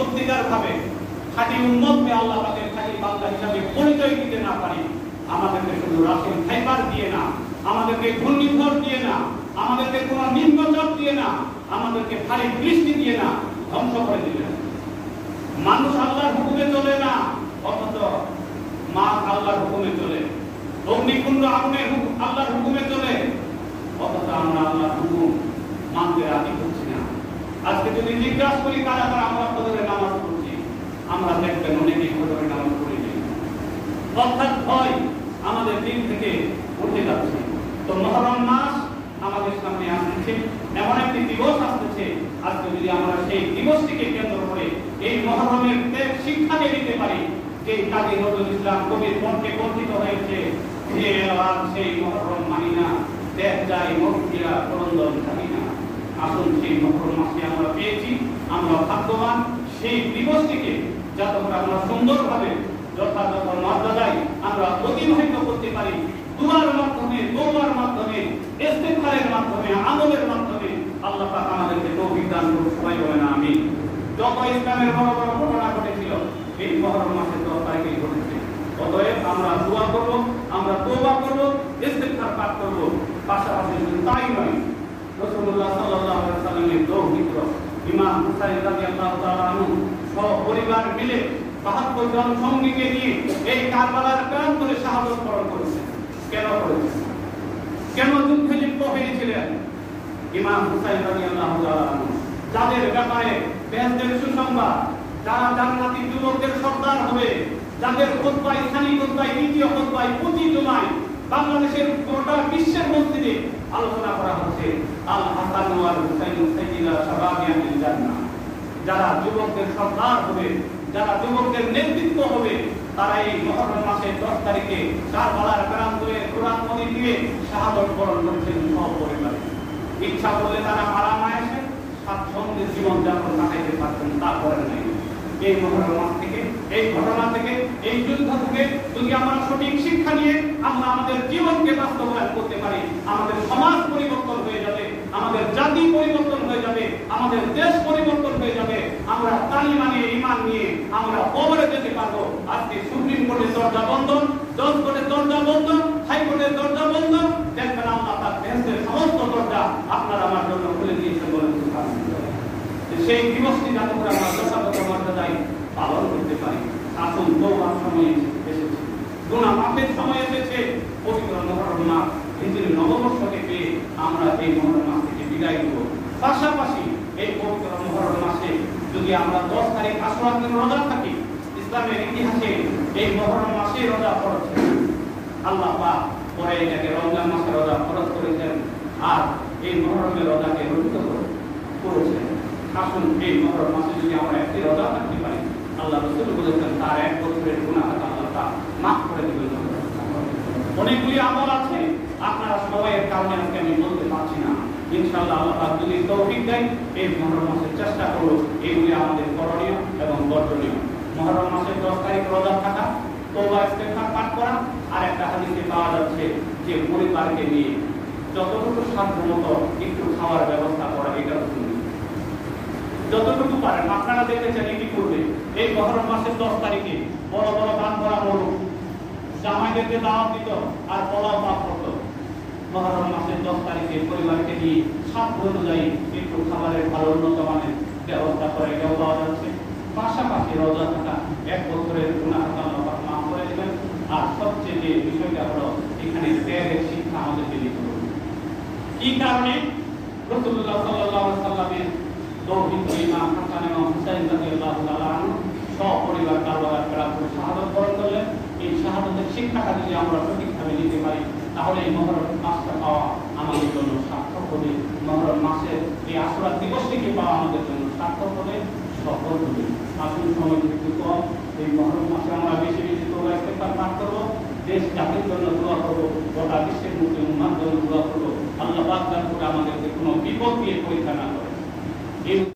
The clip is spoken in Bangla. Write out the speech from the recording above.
সত্যিকার ভাবে খাঁটি উম্মতকে আল্লাহ পাকের খাঁটি বান্দা হিসাবে পরিচয় দিতে না পারি, আমাদেরকে শুধু রাসূল ফাইবার দিয়ে না, আমাদেরকে ঘূর্ণিঝড় দিয়ে না, আমাদেরকে কোনো নিম্নচাপ দিয়ে না, আমাদেরকে ভারী বৃষ্টি দিয়ে না ধ্বংস করে দিলেন। মানুষ আল্লাহর হুকুমে চলে না, অথচ মাছ আল্লাহর হুকুমে চলে, অগ্নিকুণ্ড আগুনের আল্লাহর হুকুমে চলে, অথচ আমরা আল্লাহর হুকুম মানতে রাজি হচ্ছি না। আজকে যদি জিজ্ঞাসা করি কারা কারা আমরা ফজরের নামাজ পড়ছি, আমরা দেখবেন অনেকেই ফজরের নামাজ পড়ি না। অর্থাৎ ভয় আমাদের দিন থেকে উঠে যাচ্ছে। তো মুহররম মাস আমাদের সামনে আসছে, এমন একটি দিবস আসছে, আজকে যদি আমরা সেই দিবসটিকে কেন্দ্র করে এই মুহররমের শিক্ষা নিতে পারি, যে কাজী নজরুল ইসলাম কবির কণ্ঠে কণ্ঠিত হয়েছে যে আর সেই মুহররম মানি না, দেখ যায় মক্কিরা করন্দন জানি না। আসুন সেই মুহররম মাসে আমরা পেয়েছি, আমরা ভাগ্যবান। সেই দিবসটিকে যাতে করে আমরা সুন্দরভাবে যথাযথ মর্যাদায় আমরা অতিবাহিত করতে পারি, দুয়ার মাধ্যমে, দোয়ার মাধ্যমে, ইস্তেগফারের মাধ্যমে, আমলের মাধ্যমে আল্লাহ পাক আমাদেরকে তৌফিক দান করুন। সবাই বলেন আমিন। যত ইসলামের বড় বড় ঘটনা ঘটেছিল এই মুহররম মাসের 10 তারিখে ঘটেছে। অতএব আমরা দোয়া করব, আমরা তওবা করব, ইস্তেগফার পাঠ করব। পাশাপাশি তাই নয়, রাসূলুল্লাহ সাল্লাল্লাহু আলাইহি ওয়াসাল্লামের দৌহিত্র ইমাম হুসাইন রাদিয়াল্লাহু তাআলা আনহু পরিবার মিলে ৭২ জন সঙ্গীকে নিয়ে এই কারবালার প্রান্তরে শাহাদাত বরণ করেছেন। কেন করেছেন? কেন যুদ্ধে লিপ্ত হয়েছিলেন? ইমাম হুসাইন রাদিয়াল্লাহু তাআলা আনহু যাদের ব্যাপারে বেহেশতের সুসংবাদ, যারা জান্নাতি যুবকদের সর্দার হবে, যাদের খুতবায়, ইসলামী খুতবায়, দ্বিতীয় খুতবায়, প্রতি জুমায় বাংলাদেশের গোটা বিশ্বের মসজিদে আলোচনা করা হচ্ছে, আল হাসান ওয়াল হুসাইন সাইয়্যিদা শাবাবিয়ানিল জান্নাহ। যারা যুবকদের সর্দার হবে, যারা যুবকদের নেতৃত্ব হবে, তারা এই মুহররম মাসের 10 তারিখে কারবালার প্রান্তরে কুরআন মনি দিয়ে শাহাদাত বরণ করেছেন সপরিবারে। ইচ্ছা করলে তারা আরাম-আয়েশে স্বাচ্ছন্দ্যে জীবন যাপন কাটাইতে পারতেন, তা করেন নাই। এই মুহররম মাস থেকে, এই ঘটনা থেকে, এই যুদ্ধ থেকে যদি আমরা সঠিক শিক্ষা নিয়ে আমরা আমাদের জীবনকে বাস্তবায়ন করতে পারি, আমাদের সমাজ পরিবর্তন হয়ে যাবে, আমাদের জাতি পরিবর্তন হয়ে যাবে, আমাদের দেশ পরিবর্তন হয়ে যাবে। আমরা কালিমা নিয়ে, ঈমান নিয়ে আমরা কবরে যেতে পারবো। আজকে সুপ্রিম কোর্টের দরজা বন্ধ, জজ কোর্টের দরজা বন্ধ, হাইকোর্টের দরজা বন্ধ, দেখবেন আল্লাহ তার দেশের সমস্ত দরজা আপনার আমার জন্য খুলে দিয়েছেন বলেন সুবহানাল্লাহ। সেই দিবসটি যাতে করে আমরা যথাযথ মর্যাদায় পালন করতে পারি। আসুন তওবার সময় এসেছে, গুনাহ মাফের সময় এসেছে। পবিত্র মুহররম মাস হিজরি নববর্ষকে পেয়ে আমরা এই মুহররম মাস থেকে বিদায় দেব। পাশাপাশি এই পবিত্র মুহররম মাসে যদি আমরা 10 তারিখ আশুরার দিন রোজা থাকি, ইসলামের ইতিহাসে এই মুহররম মাসে রোজা ফরজ। আল্লাহ পাক পরে এটাকে রমজান মাসে রোজা ফরজ করেছেন, আর এই মুহররমের রোজাকে রহিত করেছেন। আসুন এই মুহররম মাসে যদি আমরা একটি রোজা থাকতে পারি, আল্লাহ রাসূল বলেছেন তার 1 বছরের গুনাহ আল্লাহ তাআলা মাফ করে দিবেন। অনেকগুলি আমল আছে, আপনারা সবাইয়ের কারণে আজকে আমি বলতে পারছি না। ইনশাআল্লাহ আল্লাহ পাক যদি তৌফিক দেয় এই মুহররম মাসের চেষ্টা করব এইগুলি আমাদের করণীয় এবং বর্জনীয়। মুহররম মাসের 10 তারিখ রোজা থাকা, তওবা ইস্তেগফার পাঠ করা, আর একটা হাদিসে পাওয়া যাচ্ছে যে পরিবারকে নিয়ে যতটুকু সাধ্যমতো একটু খাওয়ার ব্যবস্থা করা, এটা যতটুকু পারেন। আপনারা দেখেছেন কি করবে এই মুহররম মাসের 10 তারিখে বড় বড় গান করা মোড়ক জামাইদেরকে দাওয়াত দিত আর পোলাও পাক করত। মুহররম মাসের 10 তারিখে পরিবারকে নিয়ে সাধ্য অনুযায়ী একটু খাবারের ভালো উন্নত মানের ব্যবস্থা করে, এটাও পাওয়া যাচ্ছে। পাশাপাশি রোজা থাকা, 1 বছরের গুনাহ আল্লাহ পাক মাফ করে দিবেন। আর সবচেয়ে যে বিষয়টা হলো এখানে ত্যাগের শিক্ষা আমাদেরকে দিতে হবে। কি কারণে? রাসূলুল্লাহ সাল্লাল্লাহু আলাইহি ওয়াসাল্লামের দৌহিত্র ইমাম হাসান এবং হুসাইন রাদিয়াল্লাহু তাআলা আনহু সপরিবার কারবালার প্রান্তরে শাহাদাত বরণ করলেন। এই শাহাদাতের শিক্ষাটা যদি আমরা সঠিকভাবে নিতে পারি, তাহলে এই মুহররম মাসটা পাওয়া আমাদের জন্য সার্থক হবে। মুহররম মাসের এই আশুরা দিবসটিকে পাওয়া আমাদের জন্য সার্থক হবে, সফল হবে। আসুন সময় একটু কম, এই মুহররম মাসে আমরা বেশি বেশি তওবা ইস্তেগফার পাঠ করব, দেশ জাতির জন্য দোয়া করব, গোটা বিশ্বের মুসলিম উম্মাহর জন্য দোয়া করব। আল্লাহ পাক যেন আমাদেরকে কোনো বিপদ দিয়ে পরীক্ষা না করে।